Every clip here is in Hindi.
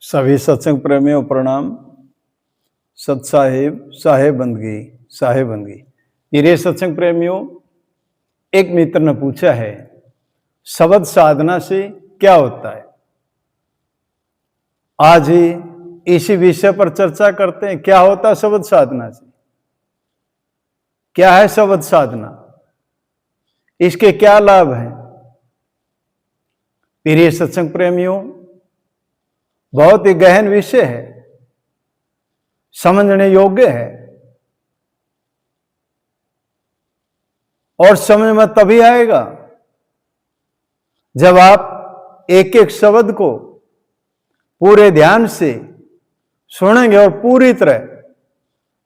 सभी सत्संग प्रेमियों प्रणाम। सत साहेब बंदगी। मेरे सत्संग प्रेमियों, एक मित्र ने पूछा है, शब्द साधना से क्या होता है। आज ही इसी विषय पर चर्चा करते हैं। क्या होता है शब्द साधना से? क्या है शब्द साधना? इसके क्या लाभ हैं? प्रिय सत्संग प्रेमियों, बहुत ही गहन विषय है, समझने योग्य है और समझ में तभी आएगा जब आप एक एक शब्द को पूरे ध्यान से सुनेंगे और पूरी तरह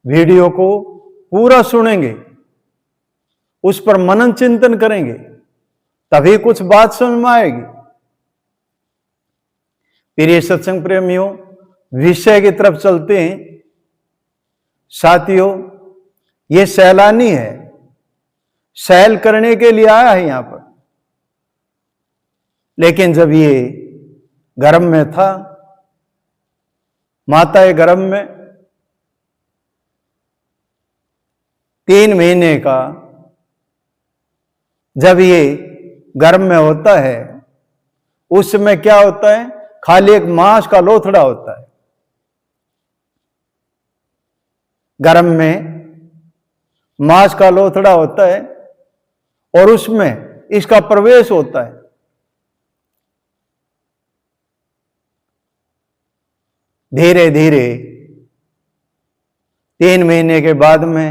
वीडियो को पूरा सुनेंगे, उस पर मनन चिंतन करेंगे, तभी कुछ बात समझ में आएगी। प्रिय सत्संग प्रेमियों, विषय की तरफ चलते हैं। साथियों, ये सैलानी है, सैल करने के लिए आया है यहां पर, लेकिन जब ये गर्भ में था, माता के गर्भ में 3 महीने का जब ये गर्भ में होता है, उस समय क्या होता है? खाली एक मांस का लोथड़ा होता है। गर्भ में मांस का लोथड़ा होता है और उसमें इसका प्रवेश होता है। धीरे धीरे 3 महीने के बाद में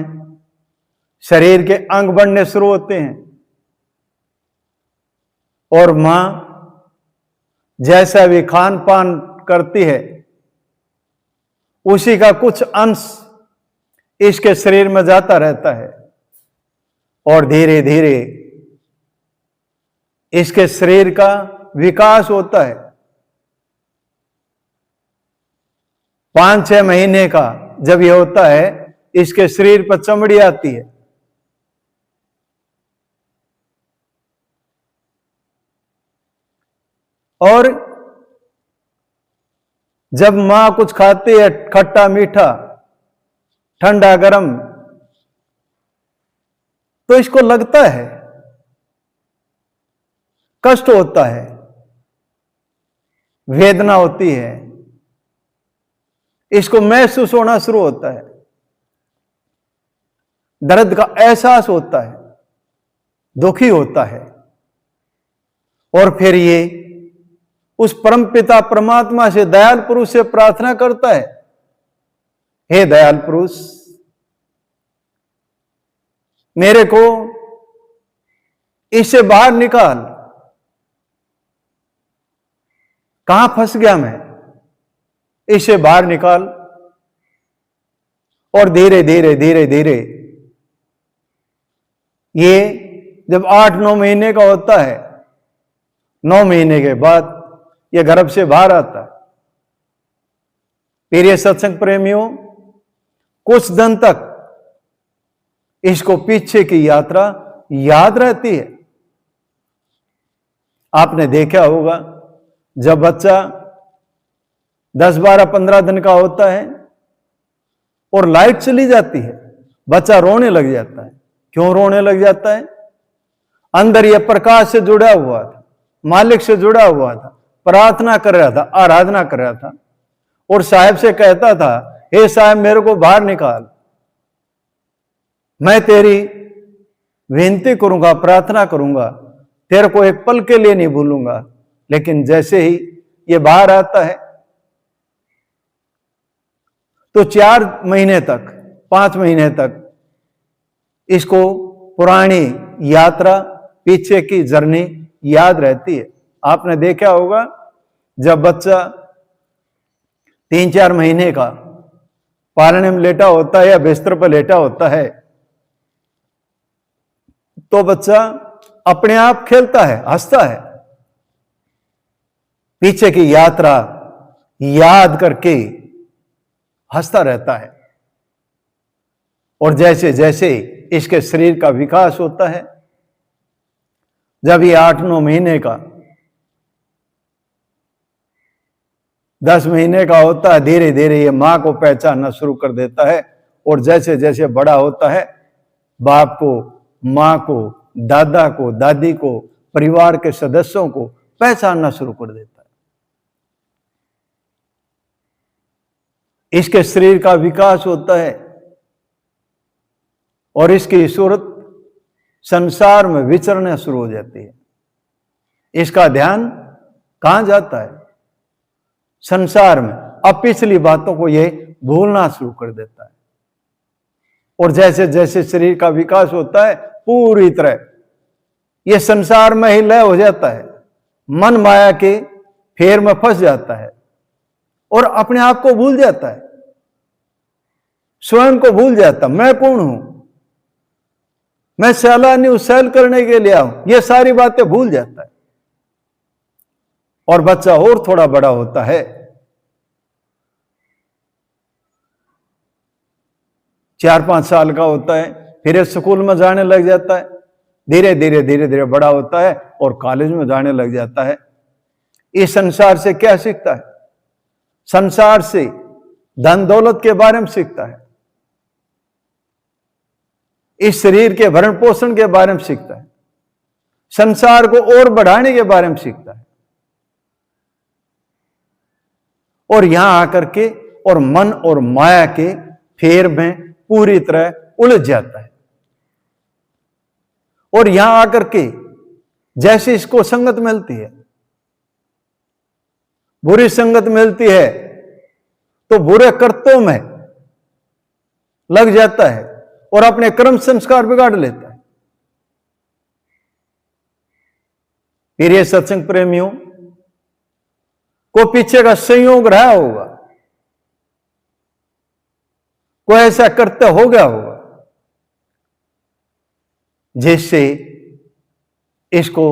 शरीर के अंग बढ़ने शुरू होते हैं और मां जैसा भी खान पान करती है, उसी का कुछ अंश इसके शरीर में जाता रहता है और धीरे धीरे इसके शरीर का विकास होता है। 5-6 महीने का जब यह होता है, इसके शरीर पर चमड़ी आती है और जब मां कुछ खाती है, खट्टा मीठा, ठंडा गरम, तो इसको लगता है, कष्ट होता है, वेदना होती है, इसको महसूस होना शुरू होता है, दर्द का एहसास होता है, दुखी होता है और फिर ये उस परमपिता परमात्मा से, दयाल पुरुष से प्रार्थना करता है, हे दयाल पुरुष, मेरे को इससे बाहर निकाल, कहां फंस गया मैं, इससे बाहर निकाल। और धीरे धीरे धीरे धीरे ये जब 8-9 महीने का होता है, 9 महीने के बाद ये गर्भ से बाहर आता है। प्रिय सत्संग प्रेमियों, कुछ दिन तक इसको पीछे की यात्रा याद रहती है। आपने देखा होगा, जब बच्चा 10, 12, 15 दिन का होता है और लाइट चली जाती है, बच्चा रोने लग जाता है। क्यों रोने लग जाता है? अंदर यह प्रकाश से जुड़ा हुआ था, मालिक से जुड़ा हुआ था, प्रार्थना कर रहा था, आराधना कर रहा था और साहब से कहता था, हे साहब, मेरे को बाहर निकाल, मैं तेरी विनती करूंगा, प्रार्थना करूंगा, तेरे को एक पल के लिए नहीं भूलूंगा। लेकिन जैसे ही ये बाहर आता है तो 4 महीने तक, 5 महीने तक इसको पुरानी यात्रा, पीछे की जर्नी याद रहती है। आपने देखा होगा, जब बच्चा 3-4 महीने का पालने में लेटा होता है या बिस्तर पर लेटा होता है, तो बच्चा अपने आप खेलता है, हंसता है, पीछे की यात्रा याद करके हंसता रहता है। और जैसे जैसे इसके शरीर का विकास होता है, जब ये 8-9 महीने का 10 महीने का होता है, धीरे धीरे ये माँ को पहचानना शुरू कर देता है, और जैसे जैसे बड़ा होता है बाप को, माँ को, दादा को, दादी को, परिवार के सदस्यों को पहचानना शुरू कर देता है। इसके शरीर का विकास होता है और इसकी सूरत संसार में विचरना शुरू हो जाती है। इसका ध्यान कहां जाता है? संसार में। अब पिछली बातों को ये भूलना शुरू कर देता है, और जैसे जैसे शरीर का विकास होता है पूरी तरह ये संसार में ही लय हो जाता है, मन माया के फेर में फंस जाता है और अपने आप को भूल जाता है, स्वयं को भूल जाता। मैं कौन हूं? मैं सैलानी हूं, सैल करने के लिए आऊं, ये सारी बातें भूल जाता है। और बच्चा और थोड़ा बड़ा होता है, 4-5 साल का होता है, फिर स्कूल में जाने लग जाता है, धीरे धीरे धीरे धीरे बड़ा होता है और कॉलेज में जाने लग जाता है। इस संसार से क्या सीखता है? संसार से धन दौलत के बारे में सीखता है, इस शरीर के भरण पोषण के बारे में सीखता है, संसार को और बढ़ाने के बारे में सीखता है, और यहां आकर के और मन और माया के फेर में पूरी तरह उलझ जाता है। और यहां आकर के जैसे इसको संगत मिलती है, बुरी संगत मिलती है, तो बुरे कर्तों में लग जाता है और अपने कर्म संस्कार बिगाड़ लेता है। फिर ये सत्संग प्रेमियों को पीछे का संयोग रहा होगा, कोई ऐसा करते हो गया होगा जिससे इसको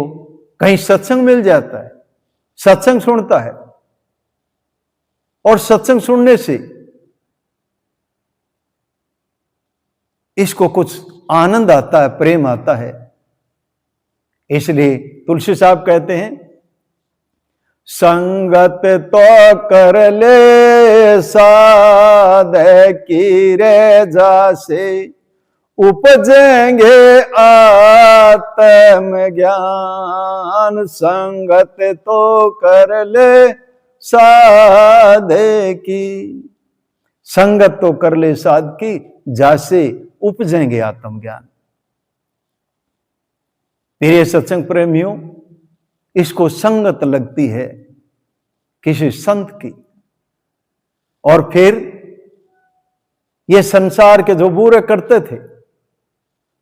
कहीं सत्संग मिल जाता है, सत्संग सुनता है, और सत्संग सुनने से इसको कुछ आनंद आता है, प्रेम आता है। इसलिए तुलसी साहब कहते हैं, संगत तो कर ले साध की रे जासे, उपजेंगे आत्म ज्ञान। संगत तो कर ले साधे की, संगत तो कर ले साध की, जासे उपजेंगे आत्म ज्ञान। मेरे सत्संग प्रेमियों, इसको संगत लगती है किसी संत की, और फिर ये संसार के जो बुरे करते थे,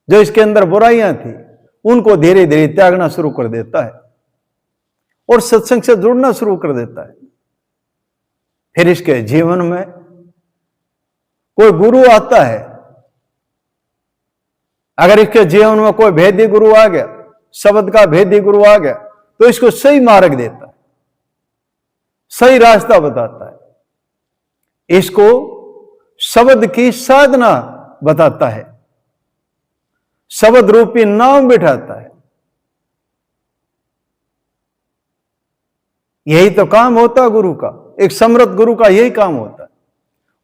जो इसके अंदर बुराइयां थी, उनको धीरे धीरे त्यागना शुरू कर देता है और सत्संग से जुड़ना शुरू कर देता है। फिर इसके जीवन में कोई गुरु आता है, अगर इसके जीवन में कोई भेदी गुरु आ गया, शब्द का भेदी गुरु आ गया, तो इसको सही मार्ग देता है, सही रास्ता बताता है, इसको शब्द की साधना बताता है, शब्द रूपी नाम बिठाता है। यही तो काम होता है गुरु का, एक समर्थ गुरु का यही काम होता है।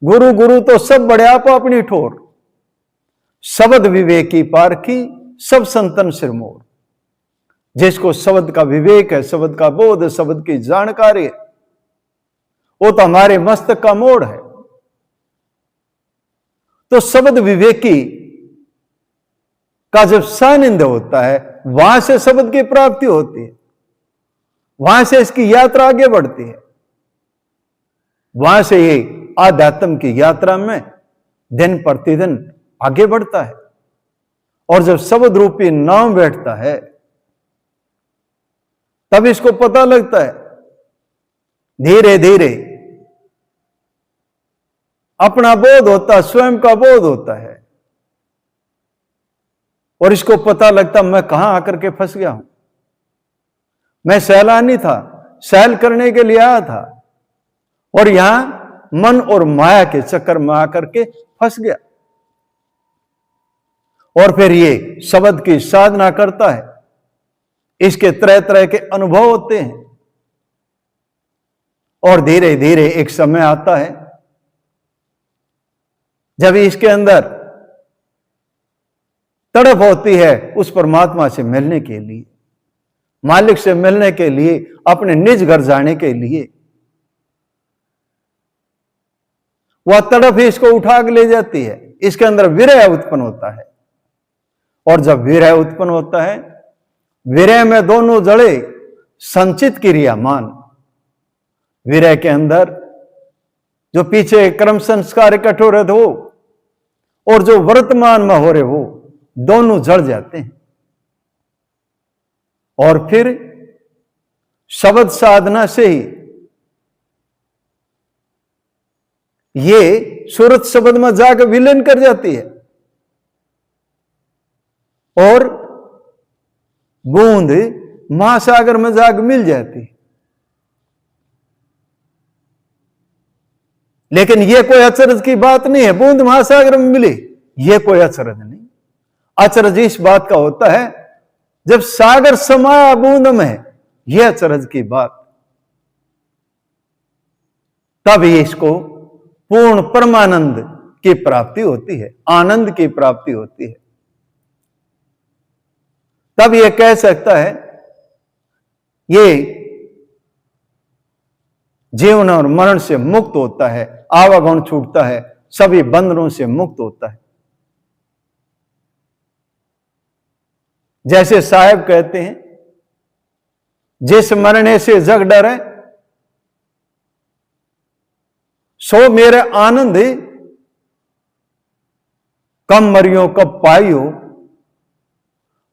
गुरु गुरु तो सब बड़े आप अपनी ठोर, शब्द विवेकी पारखी सब संतन सिरमोर। जिसको शब्द का विवेक है, शब्द का बोध है, शब्द की जानकारी है, वो तो हमारे मस्तक का मोड़ है। तो शब्द विवेकी का जब सानिध्य होता है, वहां से शब्द की प्राप्ति होती है, वहां से इसकी यात्रा आगे बढ़ती है, वहां से ये आध्यात्म की यात्रा में दिन प्रतिदिन आगे बढ़ता है। और जब शब्द रूपी नाम बैठता है, तब इसको पता लगता है, धीरे धीरे अपना बोध होता है, स्वयं का बोध होता है, और इसको पता लगता मैं कहां आकर के फंस गया हूं। मैं सैलानी था, सैल करने के लिए आया था, और यहां मन और माया के चक्कर में आकर के फंस गया। और फिर ये शब्द की साधना करता है, इसके तरह तरह के अनुभव होते हैं, और धीरे धीरे एक समय आता है जब इसके अंदर तड़प होती है उस परमात्मा से मिलने के लिए, मालिक से मिलने के लिए, अपने निज घर जाने के लिए। वह तड़प ही इसको उठा के ले जाती है। इसके अंदर विरह उत्पन्न होता है, और जब विरह उत्पन्न होता है, विरह में दोनों जड़े संचित क्रियामान। विरह के अंदर जो पीछे कर्म संस्कार इकट्ठे हो रहे थे वो, और जो वर्तमान में हो रहे वो, दोनों जड़ जाते हैं। और फिर शब्द साधना से ही ये सूरत शब्द में जाकर विलीन कर जाती है, और बूंद महासागर में जाकर मिल जाती है। लेकिन यह कोई अचरज की बात नहीं है, बूंद महासागर में मिली, यह कोई अचरज नहीं। अचरज इस बात का होता है जब सागर समाया बूंद में, यह अचरज की बात। तब इसको पूर्ण परमानंद की प्राप्ति होती है, आनंद की प्राप्ति होती है। तब यह कह सकता है ये जीवन और मरण से मुक्त होता है, आवागमन छूटता है, सभी बंधनों से मुक्त होता है। जैसे साहब कहते हैं, जिस मरने से जग डरे सो मेरे आनंद, कम मरियो कब पाइयो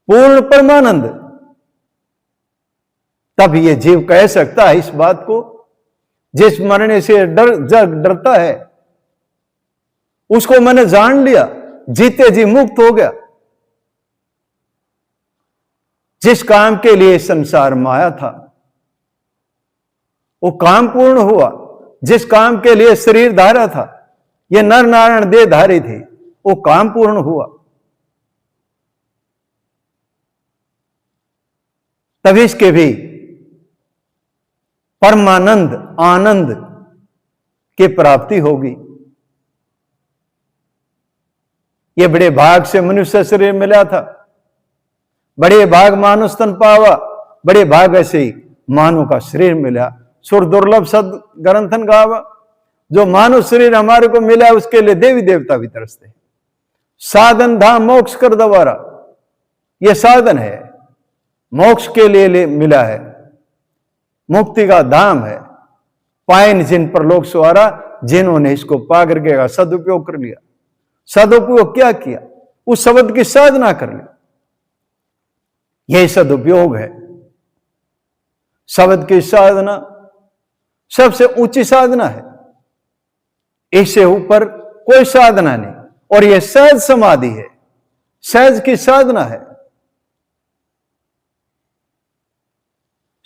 पूर्ण परमानंद। तब ये जीव कह सकता है इस बात को, जिस मरने से जग डरता है उसको मैंने जान लिया, जीते जी मुक्त हो गया। जिस काम के लिए संसार में आया था वो काम पूर्ण हुआ। जिस काम के लिए शरीर धारा था, ये नर नारायण देह धारी थे, वो काम पूर्ण हुआ। तभी इसके भी परमानंद आनंद की प्राप्ति होगी। ये बड़े भाग से मनुष्य शरीर मिला था, बड़े भाग मानुष तन पावा, बड़े भाग ऐसे ही मानव का शरीर मिला। सुर दुर्लभ सद ग्रंथन गावा। जो मानव शरीर हमारे को मिला उसके लिए देवी देवता भी तरसते हैं। साधन धाम मोक्ष कर द्वारा, यह साधन है, मोक्ष के लिए मिला है, मुक्ति का धाम है। पाइन जिन पर लोग सवारा, जिन्होंने इसको पा करके सदुपयोग कर लिया। सदुपयोग क्या किया? उस शब्द की साधना कर ली, यही सदुपयोग है। शब्द की साधना सबसे ऊंची साधना है, इससे ऊपर कोई साधना नहीं। और यह सहज समाधि है, सहज की साधना है।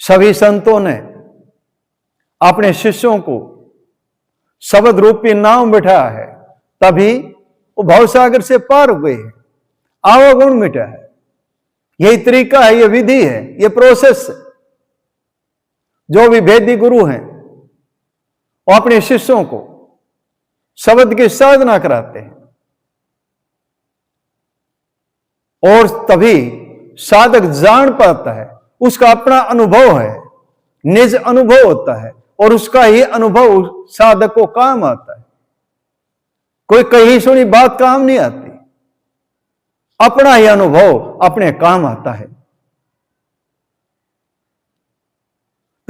सभी संतों ने अपने शिष्यों को शब्द रूपी नाव बिठाया है, तभी वो भवसागर से पार हुए हैं, आवागुण मिटा है। यही तरीका है, यह विधि है, यह प्रोसेस है। जो भी वेदी गुरु हैं वो अपने शिष्यों को शब्द की साधना कराते हैं, और तभी साधक जान पाता है। उसका अपना अनुभव है, निज अनुभव होता है, और उसका ही अनुभव साधक को काम आता है। कोई कहीं सुनी बात काम नहीं आती, अपना ही अनुभव अपने काम आता है।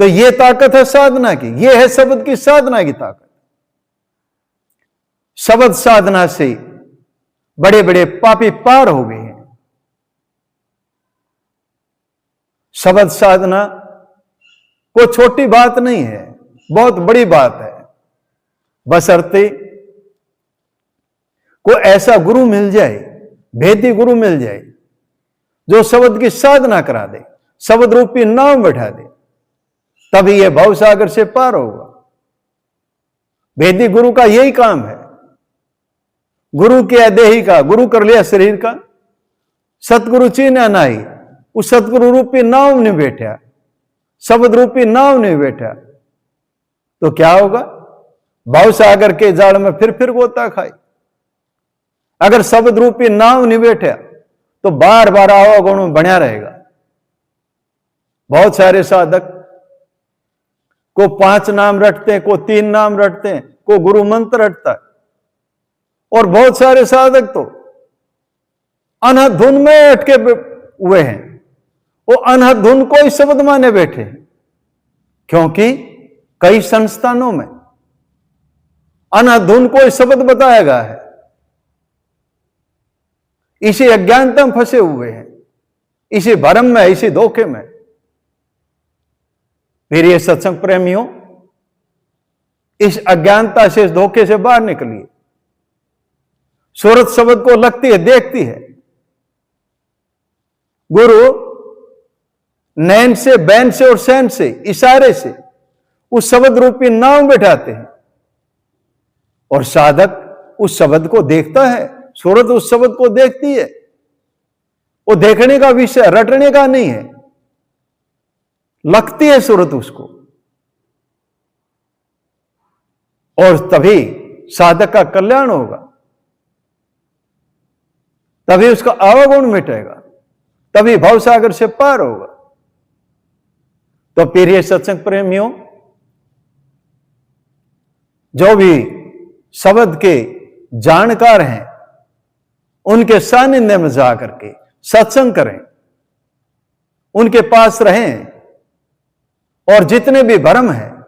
तो यह ताकत है साधना की, यह है शब्द की साधना की ताकत। शब्द साधना से बड़े बड़े पापी पार हो गए हैं। शब्द साधना कोई छोटी बात नहीं है, बहुत बड़ी बात है। बशर्ते कोई ऐसा गुरु मिल जाए, भेदी गुरु मिल जाए, जो शब्द की साधना करा दे, शब्द रूपी नाव बैठा दे, तभी यह भवसागर से पार होगा। भेदी गुरु का यही काम है। गुरु किया देही का, गुरु कर लिया शरीर का, सतगुरु चीन्या नाई, उस सतगुरु रूपी नाव नहीं बैठा, शब्द रूपी नाव नहीं बैठा, तो क्या होगा? भव सागर के जाल में फिर गोता खाए। अगर शब्द रूपी नाव नहीं बैठा तो बार बार आवागुण में बना रहेगा। बहुत सारे साधक को 5 नाम रटते हैं, को 3 नाम रटते हैं, को गुरु मंत्र रटता है, और बहुत सारे साधक तो अनहद धुन में अटके हुए हैं। वो अनहद धुन को ही शब्द माने बैठे हैं, क्योंकि कई संस्थानों में अनहद धुन को ही शब्द बताया गया है। इसी अज्ञानता में फंसे हुए हैं, इसी भरम में, इसी धोखे में। फिर ये सत्संग प्रेमियों, इस अज्ञानता से, इस धोखे से बाहर निकलिए। सूरत शब्द को लगती है, देखती है। गुरु नैन से, बैन से और सैन से, इशारे से उस शब्द रूपी नाव बैठाते हैं, और साधक उस शब्द को देखता है, सूरत उस शब्द को देखती है। वो देखने का विषय, रटने का नहीं है, लगती है सूरत उसको। और तभी साधक का कल्याण होगा, तभी उसका आवागुण मिटेगा, तभी भवसागर से पार होगा। तो फिर ये सत्संग प्रेमियों, जो भी शब्द के जानकार हैं, उनके सानिध्य में जाकर के सत्संग करें, उनके पास रहें, और जितने भी भ्रम हैं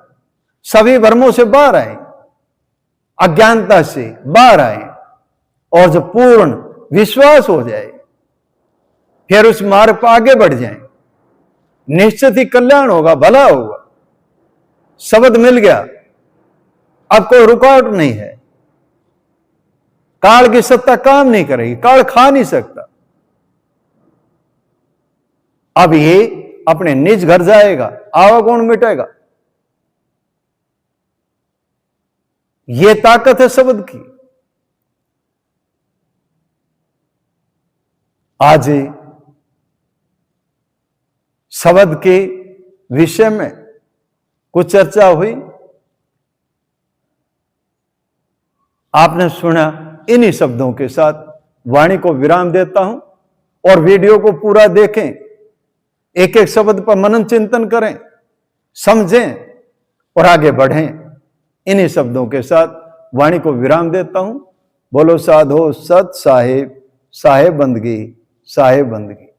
सभी भ्रमों से बाहर आए, अज्ञानता से बाहर आए, और जब पूर्ण विश्वास हो जाए फिर उस मार्ग पर आगे बढ़ जाएं। निश्चित ही कल्याण होगा, भला होगा। शब्द मिल गया, अब कोई रुकावट नहीं है। काल की सत्ता काम नहीं करेगी, काल खा नहीं सकता। अब ये अपने निज घर जाएगा, आवागुण मिटेगा। ये ताकत है शब्द की। आज शब्द के विषय में कुछ चर्चा हुई, आपने सुना। इन्हीं शब्दों के साथ वाणी को विराम देता हूं, और वीडियो को पूरा देखें, एक एक शब्द पर मनन चिंतन करें, समझें और आगे बढ़ें। इन्हीं शब्दों के साथ वाणी को विराम देता हूं। बोलो साधो सत साहेब, साहेब बंदगी, साहेब बंदगी।